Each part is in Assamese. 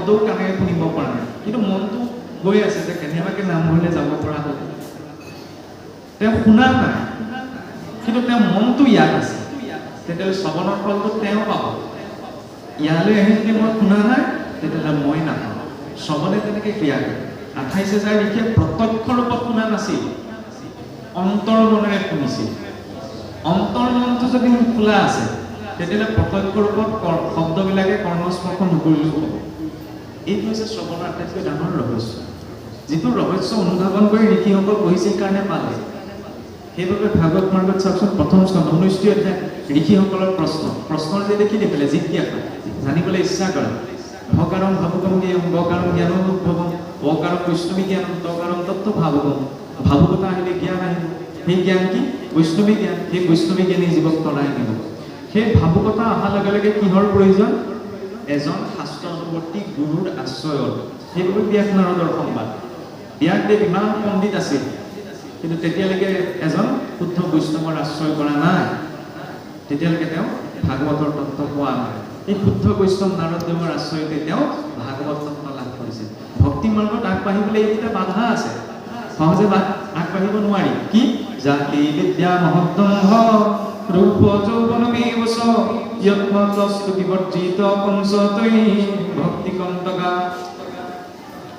শব্দও কাণেৰে শুনিব পৰা নাই, কিন্তু মনটো গৈ আছে যে কেনেবাকৈ নামঘৰলৈ যাব পৰা হ'ল। তেওঁ শুনা নাই, কিন্তু তেওঁ মনটো ইয়াত আছে। তেতিয়াহ'লে শ্ৰৱণৰ ফলটো তেওঁ পাব। ইয়ালৈ আহি যদি মই শুনা নাই, তেতিয়াহ'লে মই নাপাওঁ। শ্ৰৱণে তেনেকৈ ক্ৰিয়া কৰে। 28,000 লিখিয়ে প্ৰত্যক্ষ ৰূপত শুনা নাছিল, অন্তৰ মনেৰে শুনিছিল। অন্তৰ মনটো যদি খোলা আছে, তেতিয়াহ'লে প্ৰত্যক্ষ ৰূপত শব্দবিলাকে কৰ্ণস্পৰ্শ নকৰিলেও হ'ব। এইটো হৈছে শ্ৰৱণৰ আটাইতকৈ ডাঙৰ ৰহস্য, যিটো ৰহস্য অনুধাৱন কৰি ঋষিসকল পঢ়িছিল কাৰণে পালে। সেইবাবে ভাগৱত মাৰ্গত চাওকচোন, প্ৰথম স্কন্ধ 19টি অধ্যায় ঋষিসকলৰ প্ৰশ্নৰ যে দেখি দেখিলে জিজ্ঞাসা, জানিবলৈ ইচ্ছা কৰে। ভকাৰম ভাবুকম জ্ঞানম, বকাৰম জ্ঞানম উদ্ভৱম, অকাৰম বৈষ্ণৱী জ্ঞানম, তকাৰম তত্ত্ব ভাবুকম। ভাবুকতা আহিলে জ্ঞান আহিব। সেই জ্ঞান কি? বৈষ্ণৱী জ্ঞান। সেই বৈষ্ণৱী জ্ঞানী জীৱক তৰাই নিব। সেই ভাবুকতা অহাৰ লগে লগে কিহৰ প্ৰয়োজন? এজন শাস্ত্ৰ অনুৱৰ্তী গুৰুৰ আশ্ৰয়ৰ। সেইবাবে ব্যাস নাৰদৰ সংবাদ। ব্যাসদেৱ ইমান পণ্ডিত আছিল, কিন্তু তেতিয়ালৈকে এজন শুদ্ধ বৈষ্ণৱৰ আশ্ৰয় কৰা নাই। তেতিয়ালৈকে তেওঁ ভাগৱতৰ তত্ত্ব পোৱা নাই। এই শুদ্ধ বৈষ্ণৱ নাৰদদেৱৰ আশ্ৰয়তে তেওঁ ভাগৱত তত্ত্ব লাভ কৰিছিল। ভক্তি মাৰ্গত আগবাঢ়িবলৈ এইকেইটা বাধা আছে, সহজে আগবাঢ়িব নোৱাৰি। কি? জাতি বিদ্যা মহদ্দম্ভ ৰূপ যৌৱনমেৱ চ যত্নতস্তু বিবৰ্জিত পঞ্চতৈ ভক্তি কন্তকা।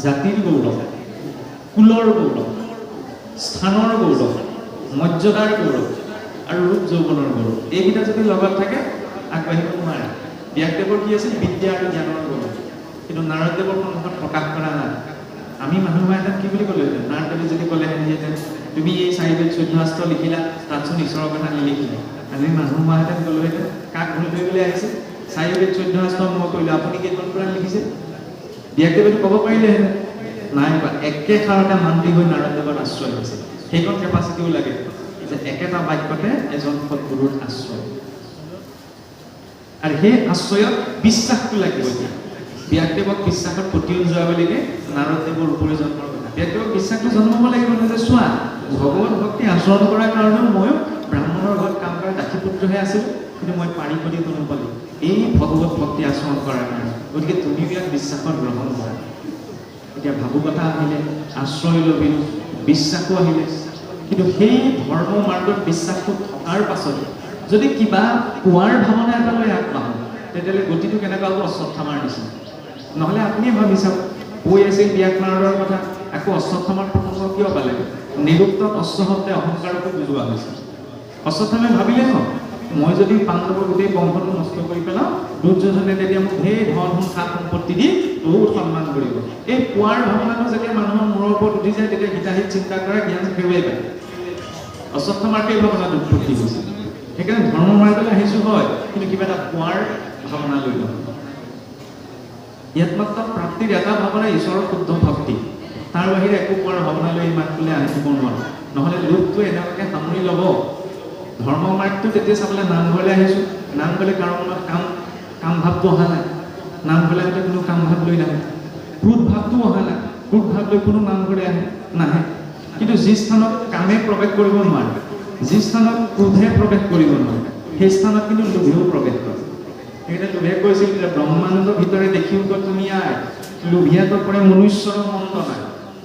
জাতিৰ গৌৰৱ, কুলৰ গৌৰৱ, স্থানৰ গৌৰৱ, মৰ্যাদাৰ গৌৰৱ আৰু ৰূপ যৌৱনৰ গৌৰৱ, এইকেইটা যদি লগত থাকে আগবাঢ়িব নোৱাৰে। ব্যাসদেৱৰ কি আছিল? বিদ্যা আৰু জ্ঞানৰ গৌৰৱ, কিন্তু নাৰদদেৱৰ সন্মুখত প্ৰকাশ কৰা নাই। আমি মানুহ মাহেঁতেন কি বুলি ক'লোহেঁতেন? নাৰদদেৱে যদি ক'লেহেঁতেন তুমি এই 4 বেদ 14 শাস্ত্ৰ লিখিলা, তাতচোন ঈশ্বৰৰ কথা নিলিখিলা। আমি মানুহ মাহেঁতেন ক'লোহেঁতেন কাক ভুল কৰিবলৈ আহিছে? 4 বেদ 14 শাস্ত্ৰ মই কৰিলোঁ, আপুনি কেইখন পুৰাণ লিখিছে? ব্যাসদেৱেতো ক'ব পাৰিলেহেঁতেন, নাই বা একেষাৰতে মান্তি হৈ নাৰদদেৱৰ আশ্ৰয় হৈছে। সেইখন কেপাচিটিও লাগে যে একেটা বাক্যতে এজন সৎগুৰুৰ আশ্ৰয়, আৰু সেই আশ্ৰয়ত বিশ্বাসটো লাগিব। এতিয়া ব্যাসদেৱক বিশ্বাসত প্ৰতিয়ন যোৱাবলৈকে নাৰদদেৱৰ উপৰি জন্মৰ কথা। ব্যাসদেৱক বিশ্বাসটো জন্মাব লাগিব যে চোৱা, ভগৱত ভক্তি আচৰণ কৰাৰ কাৰণেও ময়ো ব্ৰাহ্মণৰ ঘৰত কাম কৰা দাসীপুত্ৰহে আছিলোঁ, কিন্তু মই পাৰিপতি কোনো পালোঁ এই ভগৱত ভক্তি আচৰণ কৰাৰ কাৰণে। গতিকে তুমি ইয়াক বিশ্বাসত গ্ৰহণ কৰা। এতিয়া ভাবুকতা আহিলে, আশ্ৰয় লভিলোঁ, বিশ্বাসো আহিলে, কিন্তু সেই ধৰ্ম মাৰ্গত বিশ্বাসটো থকাৰ পাছত যদি কিবা পোৱাৰ ভাৱনা এটা লৈ আগবাঢ়ো, তেতিয়াহ'লে গতিটো কেনেকুৱা হ'ব? অশ্বত্থামাৰ নিচিনা। নহ'লে আপুনিয়ে ভাবি চাওক, কৈ আছিল ব্যাস নাৰদৰ কথা, আকৌ অশ্বত্থামাৰ প্ৰসংগ কিয় পালে? নিৰুক্তত অশ্ব শব্দে অহংকাৰকো বুজোৱা হৈছে। অশ্বত্থামে ভাবিলে ন, মই যদি পাণ্ডৱৰ গোটেই বংশটো নষ্ট কৰি পেলাওঁ, দুৰ্যোধনে তেতিয়া মোক ঢেৰ ধন সা সম্পত্তি দি বহুত সন্মান কৰিব। এই পোৱাৰ ভাৱনাটো যেতিয়া মানুহৰ মূৰৰ ওপৰত উঠি যায়, তেতিয়া হিতাহিত চিন্তা কৰা জ্ঞান হেৰুৱাই পায়। অশ্বত্থামাৰ সেই ভাৱনাটো উৎপত্তি হৈছিল। সেইকাৰণে ধৰ্ম মাৰ্গলৈ আহিছোঁ হয়, কিন্তু কিবা এটা পোৱাৰ ভাৱনা লৈ লওঁ। ইয়াত মাত্ৰ প্ৰাপ্তিৰ এটা ভাৱনা ঈশ্বৰৰ শুদ্ধ ভক্তি, তাৰ বাহিৰে একো পোৱাৰ ভাৱনা লৈ এই মাৰ্গটোলৈ আহিব নোৱাৰোঁ। নহ'লে লোকটোৱে এনেকুৱাকৈ সামৰি ল'ব। ধৰ্ম মাৰ্গটো তেতিয়া চাবলৈ নামঘৰলৈ আহিছোঁ, নামঘৰলৈ কাৰো মনত কাম ভাৱটো অহা নাই। নামঘৰলৈ আহিলে কোনো কাম ভাৱ লৈ নাহে, ক্ৰোধ ভাৱটোও অহা নাই। ক্ৰোধ ভাৱ লৈ কোনো নামঘৰলৈ নাহে। কিন্তু যি স্থানত কামে প্ৰৱেশ কৰিব নোৱাৰে, যি স্থানত ক্ৰোধে প্ৰৱেশ কৰিব নোৱাৰে, সেই স্থানত কিন্তু লোভেও প্ৰৱেশ কৰে। সেইকাৰণে লোভে কৈছিল যে ব্ৰহ্মাণ্ডৰ ভিতৰে দেখিও তুমি আই, লোভিয়াটো কৰে মনুষ্যৰ মন্দ নাই,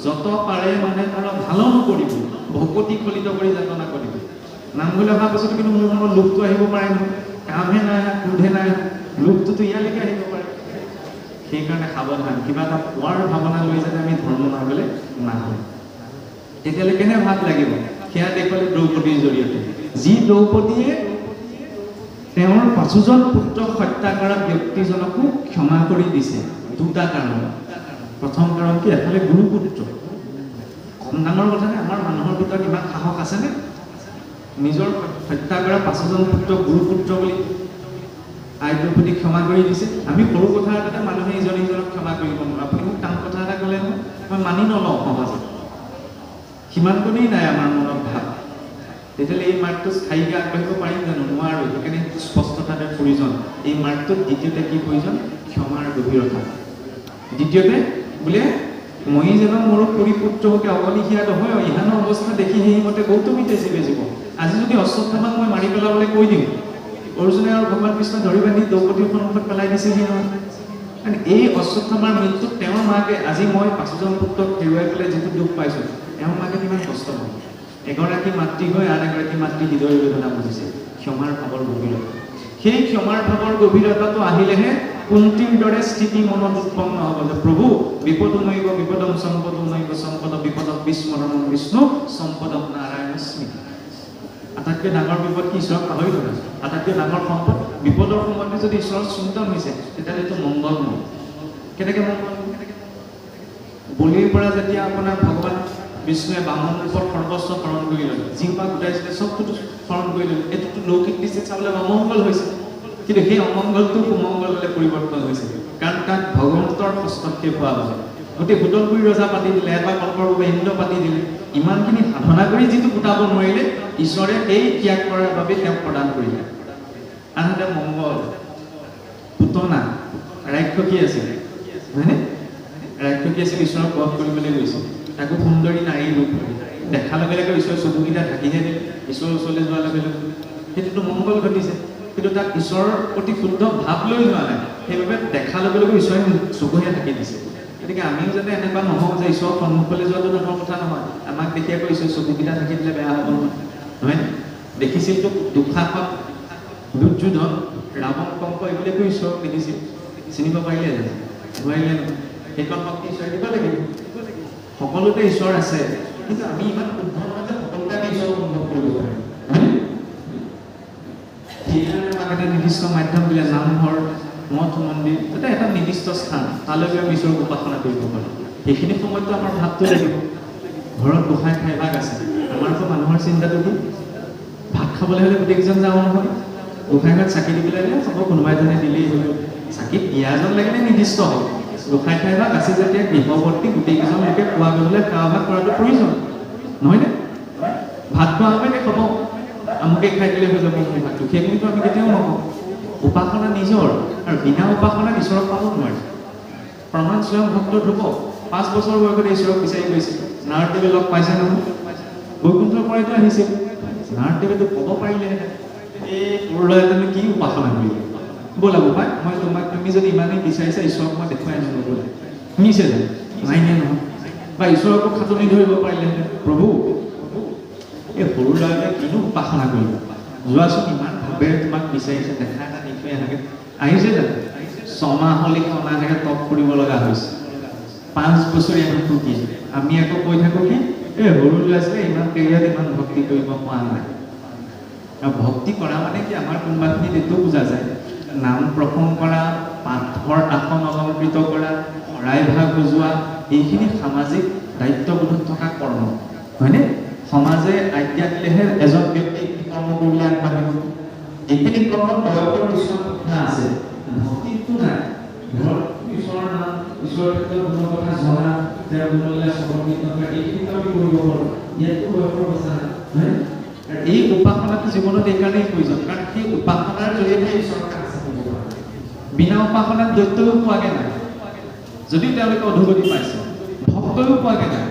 যত পাৰে মানে তাৰ ভাল নকৰিব, ভকতি খলিত কৰি যাতনা কৰিব। নামঘৰলৈ অহাৰ পাছতো কিন্তু মোৰ মনত লোভটো আহিব পাৰে নহয়। কামহে নাই, ক্ৰোধে নাই, লোভটোতো ইয়ালৈকে আহিব পাৰে। সেইকাৰণে সাৱধান, কিবা এটা পোৱাৰ ভাৱনা লৈ যাতে আমি ধৰ্ম মাৰ্গলৈ নাহোঁ। তেতিয়ালৈ কেনে ভাৱ লাগিব? সেয়া দেখুৱালে দ্ৰৌপদীৰ জৰিয়তে। যি দ্ৰৌপদীয়ে তেওঁৰ 5জন পুত্ৰক হত্যা কৰা ব্যক্তিজনকো ক্ষমা কৰি দিছে দুটা কাৰণ। প্ৰথম কাৰণ কি? এফালে গুৰুপুত্ৰ। কম ডাঙৰ কথানে? আমাৰ মানুহৰ ভিতৰত ইমান সাহস আছেনে নিজৰ হত্যা কৰা 5জন পুত্ৰ গুৰুপুত্ৰ বুলি আই দ্ৰৌপদীক ক্ষমা কৰি দিছে? আমি সৰু কথা এটাতে মানুহে ইজন সিজনক ক্ষমা কৰিব নোৱাৰোঁ। আপুনি মোক টান কথা এটা ক'লে নহয়, মই মানি নলওঁ সহজে। সিমানকণেই নাই আমাৰ মনত ভাৱ। তেতিয়াহ'লে এই মাৰ্গটো স্থায়ীকৈ আগবাঢ়িব পাৰিম জানো? নোৱাৰোঁ। সেইকাৰণে স্পষ্টতাতে প্ৰয়োজন। এই মাৰ্গটোত দ্বিতীয়তে কি প্ৰয়োজন? ক্ষমাৰ গভীৰতা। দ্বিতীয়তে বোলে মই যেন মোৰ পৰিপুত্ৰকে অগনিশিয়া নহয়, ইহানৰ অৱস্থা দেখি সেইমতে গৌতমীতে জীৱে জীৱ। আজি যদি অশ্বত্থামাক মই মাৰি পেলাবলৈ কৈ দিওঁ, অৰ্জুনে আৰু ভগৱান কৃষ্ণ ধৰি বান্ধি দ্ৰৌপদীৰ সন্মুখত পেলাই দিছেহি নহয়। কাৰণ এই অশ্বত্থামাৰ মৃত্যুত তেওঁৰ মাকে আজি মই 5জন পুত্ৰক হেৰুৱাই পেলাই যিটো দুখ পাইছোঁ, তেওঁৰ মাকে কিমান কষ্ট পাব। এগৰাকী মাতৃ হৈ আন এগৰাকী মাতৃ হৃদয় বেদনা বুজিছে ক্ষমাৰ ভাৱৰ গভীৰতা। সেই ক্ষমাৰ ভাৱৰ গভীৰতাটো আহিলেহে কুন্তীৰ দৰে স্থিতি মনত উৎপন্ন হ'ব যে প্ৰভু বিপদো নৈব বিপদম সম্পদো নৈব সম্পদ বিপদম বিস্মৰণম বিষ্ণু সম্পদম নাৰায়ণ স্মৃতি। আটাইতকৈ ডাঙৰ বিপদ কি? ঈশ্বৰক পাহৰি থকা। আটাইতকৈ ডাঙৰ সম্পদ বিপদৰ সময়তে যদি ঈশ্বৰৰ চিন্তন হৈছে তেতিয়াহ'লে এইটো মংগল নহয়। কেনেকৈ মংগল? বলিৰ পৰা যেতিয়া আপোনাৰ ভগৱান বিষ্ণুৱে বামন ৰূপত সৰ্বস্ব হৰণ কৰি ল'লে, যিহোপা গোটাইছিলে চবটোতো হৰণ কৰি ল'লে, এইটোতো লৌকিক দৃষ্টিত চাবলৈ অমংগল হৈছে। কিন্তু সেই অমংগলটো সুমংগললৈ পৰিৱৰ্তন হৈছে, কাৰণ তাক ভগৱন্তৰ হস্তক্ষেপ হোৱা হৈছে। গোটেই সুদলপুৰী ৰজা পাতি দিলে, এটা কল্পৰ বাবে ইন্দ্ৰ পাতি দিলে, ইমানখিনি সাধনা কৰি যিটো গোটাব নোৱাৰিলে ঈশ্বৰে এই ত্যাগ কৰাৰ বাবে তেওঁক প্ৰদান কৰিলে। আনহাতে মংগল পুতনা ৰাক্ষসী আছিল, হয়নে? ৰাক্ষসী আছিল, ঈশ্বৰক বধ কৰিবলৈ গৈছিল, তাকো সুন্দৰী নাৰীৰ ৰূপ ধৰি দেখাৰ লগে লগে ঈশ্বৰৰ চকুকেইটা ঢাকিহে দিলে। ঈশ্বৰৰ ওচৰলৈ যোৱাৰ লগে লগে সেইটোতো মংগল ঘটিছে, কিন্তু তাক ঈশ্বৰৰ প্ৰতি শুদ্ধ ভাৱ লৈ যোৱা নাই, সেইবাবে দেখাৰ লগে লগে ঈশ্বৰে চকুহে ঢাকি দিছে। গতিকে আমিও যাতে এনেকুৱা নহওঁ যে ঈশ্বৰৰ সন্মুখলৈ যোৱাটো ডাঙৰ কথা নহয়, আমাক দেখি আকৌ ঈশ্বৰৰ চকুকেইটা ঢাকি দিলে বেয়া হ'ব নহয়। দেখিছিলতো দুঃশাসন, দুৰ্যোধন, ৰাৱণ, কংস এইবিলাকো ঈশ্বৰক দেখিছিল, চিনিব পাৰিলে জানো? নোৱাৰিলে নহয়। সেইখন শক্তি ঈশ্বৰ দিব লাগিব। সকলোতে ঈশ্বৰ আছে, কিন্তু আমি ইমান শুদ্ধ নহয় যে সকলোতে আমি ঈশ্বৰক অনুভৱ কৰিব পাৰিম। সেইকাৰণে আমাক এটা নিৰ্দিষ্ট মাধ্যম দিলে, নামঘৰ, মঠ মন্দিৰ, এটা এটা নিৰ্দিষ্ট স্থান, তালৈকে আমি ঈশ্বৰক উপাসনা কৰিব পাৰোঁ। সেইখিনি সময়ততো আমাৰ ভাৱটো লাগিব। ঘৰত গোসাঁই ঠাই ভাগ আছে, আমাৰ আকৌ মানুহৰ চিন্তাটো কি? ভাত খাবলৈ হ'লে গোটেইকেইজন যাওঁ নহয়, গোসাঁই ঘৰত চাকি দিবলৈ হ'লে হ'ব, কোনোবা এজনে দিলেই হ'ল। চাকি দিয়াজন লাগিলে নিৰ্দিষ্ট হ'ল, গোসাঁই ঠাই ভাগ আছে যেতিয়া গৃহবৰ্তী গোটেইকেইজন লোকে খোৱা গ'লে খোৱা ভাগ কৰাটো প্ৰয়োজন নহয়নে? ভাত খোৱা হ'লে হ'ব, আমুকে খাই দিলে হৈ যাব মোৰ ভাতটো, সেইখিনিতো আমি কেতিয়াও নকওঁ। উপাসনা নিজৰ, আৰু বিনা উপাসনাত ঈশ্বৰক পাব নোৱাৰে। প্ৰমাণ স্বয়ং ভক্ত ধ্ৰুৱ 5 বছৰ বয়সতে ঈশ্বৰক বিচাৰি গৈছিল। নাৰদদেৱে লগ পাইছে নহয়, বৈকুণ্ঠৰ পৰাইতো আহিছিল। নাৰদদেৱেতো ক'ব পাৰিলেহেঁতেন, এই তোৰ ল'ৰাটোনো কি উপাসনা কৰিলে, ব'লা বোপাই মই তোমাক, তুমি যদি ইমানেই বিচাৰিছা ঈশ্বৰক মই দেখুৱাই আনিব, ব'লা। শুনিছে জানো? নাই নে নহয়? বা ঈশ্বৰকো খাটনি ধৰিব পাৰিলেহেঁতেন, প্ৰভু এই সৰু ল'ৰাটোৱে কিনো উপাসনা কৰিব, যোৱাচোন ইমান ভাৱেৰে তোমাক বিচাৰিছে, দেখা এটা দি থৈ আহাগে। আহিছে জানো? 6 মাহলৈকে অনাহেঁতেন তপ কৰিব লগা হৈছে, 5 বছৰীয়া শিশু কি। আমি আকৌ কৈ থাকোঁ কি এই সৰু ল'ৰা-ছোৱালীয়ে ইমান কেৰিয়াৰত ইমান ভক্তি কৰিব পৰা নাই। আৰু ভক্তি কৰা মানে কি, আমাৰ কোনোবাখিনিত এইটো বুজা যায়, নাম প্ৰসংগ কৰা, পাঠৰ আসন অলংকৃত কৰা, শৰাই ভাগ বজোৱা, এইখিনি সামাজিক দায়িত্ববোধত থকা কৰ্ম, হয়নে? সমাজে আজ্ঞা দিলেহে এজন ব্যক্তি কৰ্ম কৰিবলৈ আগবাঢ়িব। এইখিনি কৰ্মত বয়সৰ কিছুমান কথা আছে, ভক্তিটো নাই। ঘৰত ঈশ্বৰৰ নাম, ঈশ্বৰৰ ক্ষেত্ৰত কোনো কথা জনা, তেওঁৰ গুণলৈ চকমকি থকা, এইখিনিতো আমি কৰিব পাৰোঁ, ইয়াততো বয়সৰ কথা নাই। এই উপাসনাটো জীৱনত এইকাৰণেই প্ৰয়োজন, কাৰণ সেই উপাসনাৰ জৰিয়তে ঈশ্বৰক আশা কৰিব পাৰে। বিনা উপাসনাত দৈত্যও পোৱাগে নাই, যদিও তেওঁলোকে অধোগতি পাইছে, ভক্তও পোৱাগে নাই।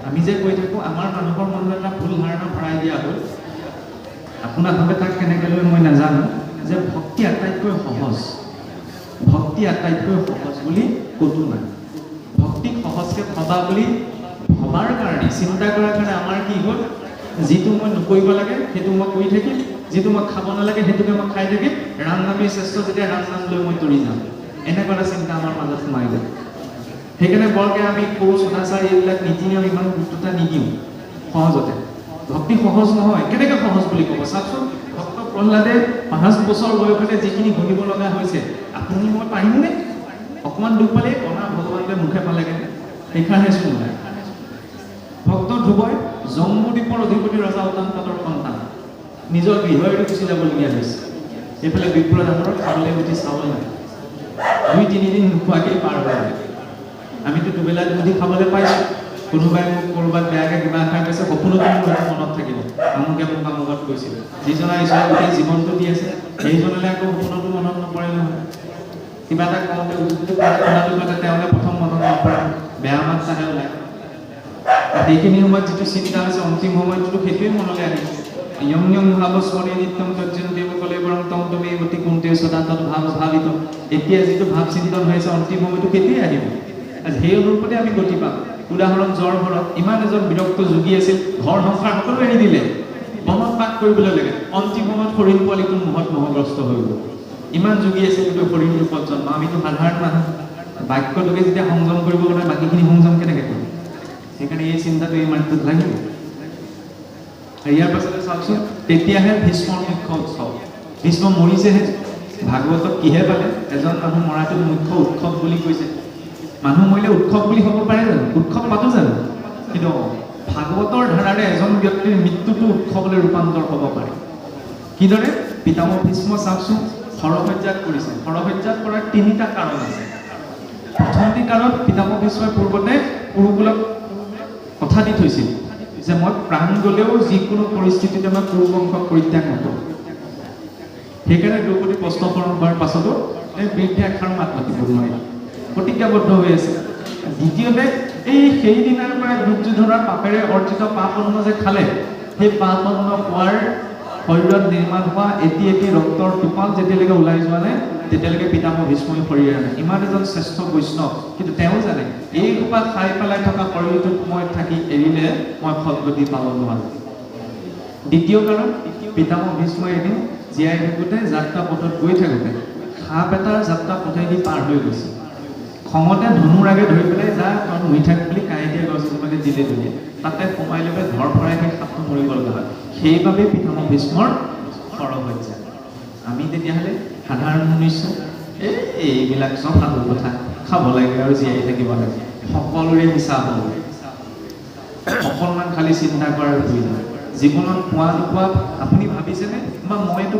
আমি যে কৈ থাকোঁ আমাৰ মানুহৰ মনত এটা ভুল ধাৰণা ভৰাই দিয়া হ'ল, আপোনালোকে তাক কেনেকৈ লৈ মই নাজানো, যে ভক্তি আটাইতকৈ সহজ, ভক্তি আটাইতকৈ সহজ বুলি ক'তো নাই। ভক্তিক সহজকৈ ভবা বুলি ভবাৰ কাৰণে, চিন্তা কৰাৰ কাৰণে আমাৰ কি হ'ল, যিটো মই নকৰিব লাগে সেইটো মই কৰি থাকিম, যিটো মই খাব নালাগে সেইটোকে মই খাই থাকিম, ৰাম নামেই শ্ৰেষ্ঠ, যেতিয়া ৰাম নাম লৈ মই তৰি যাম, এনেকুৱা এটা চিন্তা আমাৰ মাজত সোমাই যায়। সেইকাৰণে বৰকৈ আমি সৰু সদাচাৰ এইবিলাক নীতি নিয়ম ইমান গুৰুত্ব নিদিওঁ সহজতে। ভক্তি সহজ নহয়। কেনেকৈ সহজ বুলি ক'ব চাওকচোন, ভক্ত প্ৰহ্লাদে 5 বছৰ বয়সতে যিখিনি ভুগিব লগা হৈছে, আপুনি মই পাৰিমনে? অকণমান দুখ পালেই অনা ভগৱানটোৱে মুখে পালেগৈ, সেইকাৰণে চোন নাই। ভক্ত ধ্ৰুৱই জম্বুদ্বীপৰ অধিপতি ৰজা উত্তানপাদৰ সন্তান, নিজৰ গৃহলৈ গুচি যাবলগীয়া হৈছে। এইফালে বিপ্ৰদাসৰ খাবলৈ উঠি চাউল নাই, 2-3 দিন নোখোৱাকেই পাৰ হৈ যায়। আমিতো দুবেলা দুমুঠি খাবলৈ পাইছোঁ, কোনোবাই মোক ক'ৰবাত বেয়াকৈ কিবা খাই পাইছে, সপোনতো মোৰ মনত থাকিব, আমুকে মোক আমুকত কৈছিল। যিজনা ঈশ্বৰে গোটেই জীৱনটো দি আছে, সেইজনলৈ আকৌ সপোনতো মনত নপৰে নহয়। কিবা এটা কওঁতে উজুটো শুনাটো পাতে তেওঁলৈ প্ৰথম মনত নপৰে, বেয়া মাত চাহে ওলায়। সেইখিনি সময়ত যিটো চিন্তা হৈছে অন্তিম সময়ততো সেইটোৱে মনলৈ আহিছে। ইয়ং ইয়ং ভাৱ স্মৰণে নিত্যম তজ্জন দেৱকলে বৰং তম তুমি অতি কুন্তে সদা তৎ ভাৱ ভাবিত। এতিয়া যিটো ভাৱ চিন্তন হৈ আছে অন্তিম সময়টো কেতিয়া আহিব, সেই অনুৰূপতে আমি গতি পাম। উদাহৰণ জ্বৰ ঘৰত ইমান এজন বিৰক্ত যোগী আছিল, ঘৰ সংসাৰ সকলো এৰি দিলে, বনত বাস কৰিবলৈ লাগে। অন্তিম সময়ত হৰিণ পোৱালিটো মোহত মোহগ্ৰস্ত হৈ গ'ল। ইমান যোগী আছিল কিন্তু হৰিণ ৰূপত জন্ম। আমিতো সাধাৰণ মানুহ, বাক্যটোকে যেতিয়া সংযম কৰিব গ'লে বাকীখিনি সংযম কেনেকৈ কৰিম? সেইকাৰণে এই চিন্তাটো এই মানটোত লাগিব। ইয়াৰ পাছতে চাওকচোন, তেতিয়াহে ভীষ্মৰ মুখ্য উৎসৱ। ভীষ্ম মৰিছেহে, ভাগৱতত কিহে পালে? এজন মানুহ মৰাটো মুখ্য উৎসৱ বুলি কৈছে। মানুহ মৰিলে উৎসৱ বুলি হ'ব পাৰে জানো? উৎসৱ পাতো জানো? কিন্তু ভাগৱতৰ ধাৰাৰে এজন ব্যক্তিৰ মৃত্যুটো উৎসৱলৈ ৰূপান্তৰ হ'ব পাৰে। কিদৰে? পিতামহ ভীষ্ম চাওকচোন, শৰসজ্জাত কৰিছে। শৰসজ্জাত কৰাৰ তিনিটা কাৰণ আছে। প্ৰথমটি কাৰণ, পিতামহ ভীষ্মই পূৰ্বতে কুৰুকুলক কথা দি থৈছিল যে মই প্ৰাণ গ'লেও যিকোনো পৰিস্থিতিতে মই কুৰুবংশক পৰিত্যাগ নকৰোঁ। সেইকাৰণে দ্ৰৌপদী প্ৰশ্নকৰণ হোৱাৰ পাছতো এই বৃদ্ধি এষাৰ মাত মাতিব নোৱাৰিলে, প্ৰতিজ্ঞাবদ্ধ হৈ আছে। দ্বিতীয়তে, এই সেইদিনাৰ পৰা দুৰ্যোধনৰ পাপেৰে অৰ্জিত পাপ অন্ন যে খালে, সেই পাপ অন্ন খোৱাৰ শৰীৰত নিৰ্মাণ হোৱা এটি এটি ৰক্তৰ টোপাল যেতিয়ালৈকে ওলাই যোৱা নাই, তেতিয়ালৈকে পিতামহ ভীষ্মই শৰীৰে নাই। ইমান এজন শ্ৰেষ্ঠ বৈষ্ণৱ, কিন্তু তেওঁ জানে এই সোপা খাই পেলাই থকা শৰীৰটোত মই থাকি এৰিলে মই সদ্গতি পাব নোৱাৰোঁ। দ্বিতীয় কাৰণ, পিতামহ ভীষ্মই এদিন জীয়াই থাকোঁতে যাত্ৰা পথত গৈ থাকোঁতে সাপ এটাৰ যাত্ৰা পথেদি পাৰ হৈ গৈছে। খঙতে ধনুৰাগে ধৰি পেলাই যা তই মৰি থাক বুলি কাঁইটীয়া গছ এজোপাকে দিলে দিলে, তাতে সোমাই লৈ পেলাই ধৰ ফৰাই সেই সাপটো মৰিব লগা হয়। সেইবাবেই পিতামহ ভীষ্মৰ শৰসজ্জা। আমি তেতিয়াহ'লে সাধাৰণ মনুষ্য, এইবিলাক চব সাধু কথা, খাব লাগে আৰু জীয়াই থাকিব লাগে, সকলোৰে মিছা হ'ব। অকণমান খালি চিন্তা কৰাৰ প্ৰয়োজন। জীৱনত পোৱা নোপোৱা আপুনি ভাবিছেনে? বা মইতো